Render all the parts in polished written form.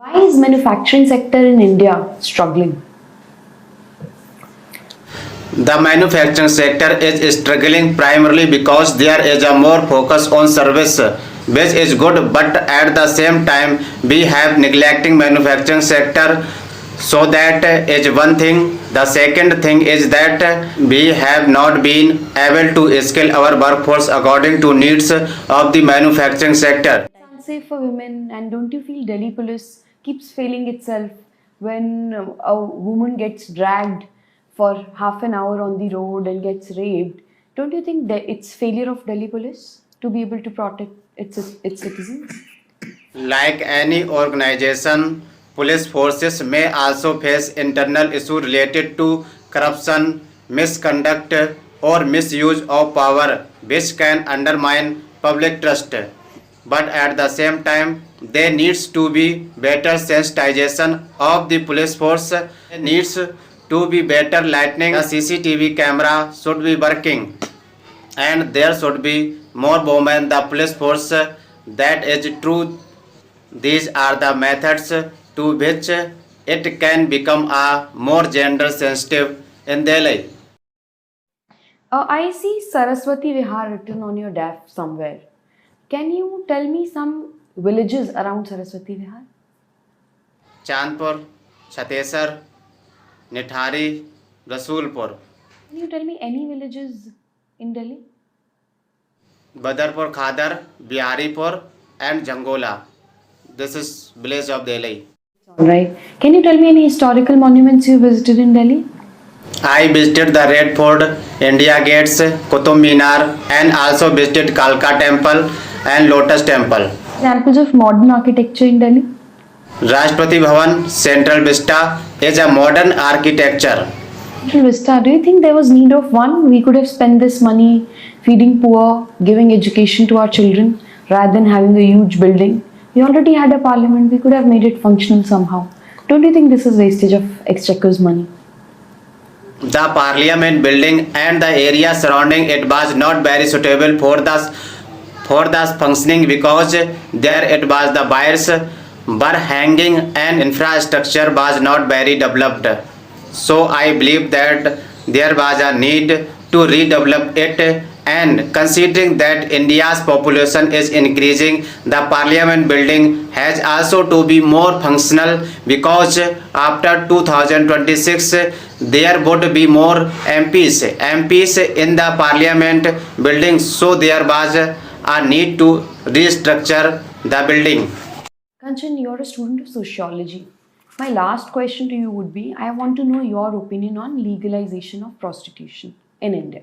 Why is manufacturing sector in India struggling? The manufacturing sector is struggling primarily because there is a more focus on service, which is good, but at the same time we have neglecting manufacturing sector. So that is one thing. The second thing is that we have not been able to scale our workforce according to needs of the manufacturing sector. It's unsafe for women, and don't you feel Delhi police keeps failing itself when a woman gets dragged for half an hour on the road and gets raped? Don't you think that it's failure of Delhi police to be able to protect its citizens? Like any organization, police forces may also face internal issues related to corruption, misconduct, or misuse of power, which can undermine public trust. But at the same time, there needs to be better sensitization of the police force. There needs to be better lighting. A CCTV camera should be working, and there should be more women in the police force. That is true. These are the methods to which it can become a more gender sensitive in Delhi. I see Saraswati Vihar written on your desk somewhere. Can you tell me some villages around Saraswati Vihar? Chandpur, Chatesar, Nithari, Rasulpur, Can you tell me any villages in Delhi? Badarpur Khadar, Biharipur, and Jangola. This is village of Delhi. Alright. Can you tell me any historical monuments you visited in Delhi? I visited the Red Fort, India Gates, Qutub Minar, and also visited Kalka Temple and Lotus Temple. Examples of modern architecture in Delhi? Rashtrapati Bhavan, Central Vista is a modern architecture. Central Vista, do you think there was need of one? We could have spent this money feeding poor, giving education to our children, rather than having a huge building. We already had a parliament, we could have made it functional somehow. Don't you think this is wastage of exchequer's money? The parliament building and the area surrounding it was not very suitable for the functioning because there it was the wires were hanging and infrastructure was not very developed. So I believe that there was a need to redevelop it, and considering that India's population is increasing, the parliament building has also to be more functional because after 2026 there would be more MPs in the parliament building, so there was a need to restructure the building. Kanchan, you're a student of sociology. My last question to you would be, I want to know your opinion on legalization of prostitution in India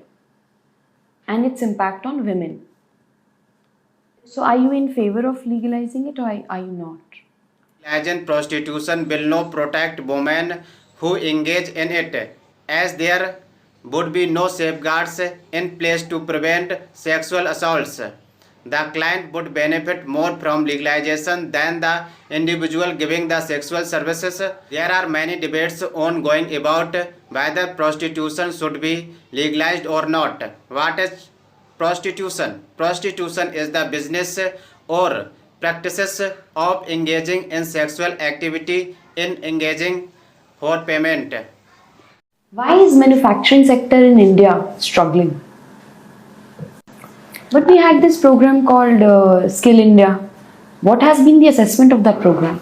and its impact on women. So are you in favor of legalizing it, or are you not? Legalizing prostitution will not protect women who engage in it, as there would be no safeguards in place to prevent sexual assaults. The client would benefit more from legalization than the individual giving the sexual services. There are many debates ongoing about whether prostitution should be legalized or not. What is prostitution? Prostitution is the business or practices of engaging in sexual activity in engaging for payment. Why is manufacturing sector in India struggling? But we had this program called Skill India. What has been the assessment of that program?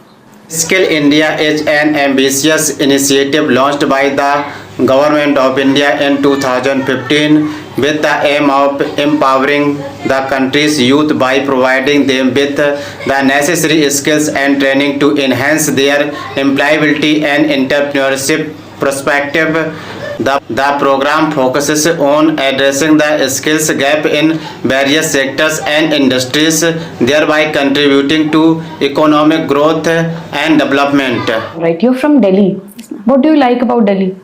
Skill India is an ambitious initiative launched by the Government of India in 2015 with the aim of empowering the country's youth by providing them with the necessary skills and training to enhance their employability and entrepreneurship perspective. The program focuses on addressing the skills gap in various sectors and industries, thereby contributing to economic growth and development. Right, you're from Delhi. What do you like about Delhi?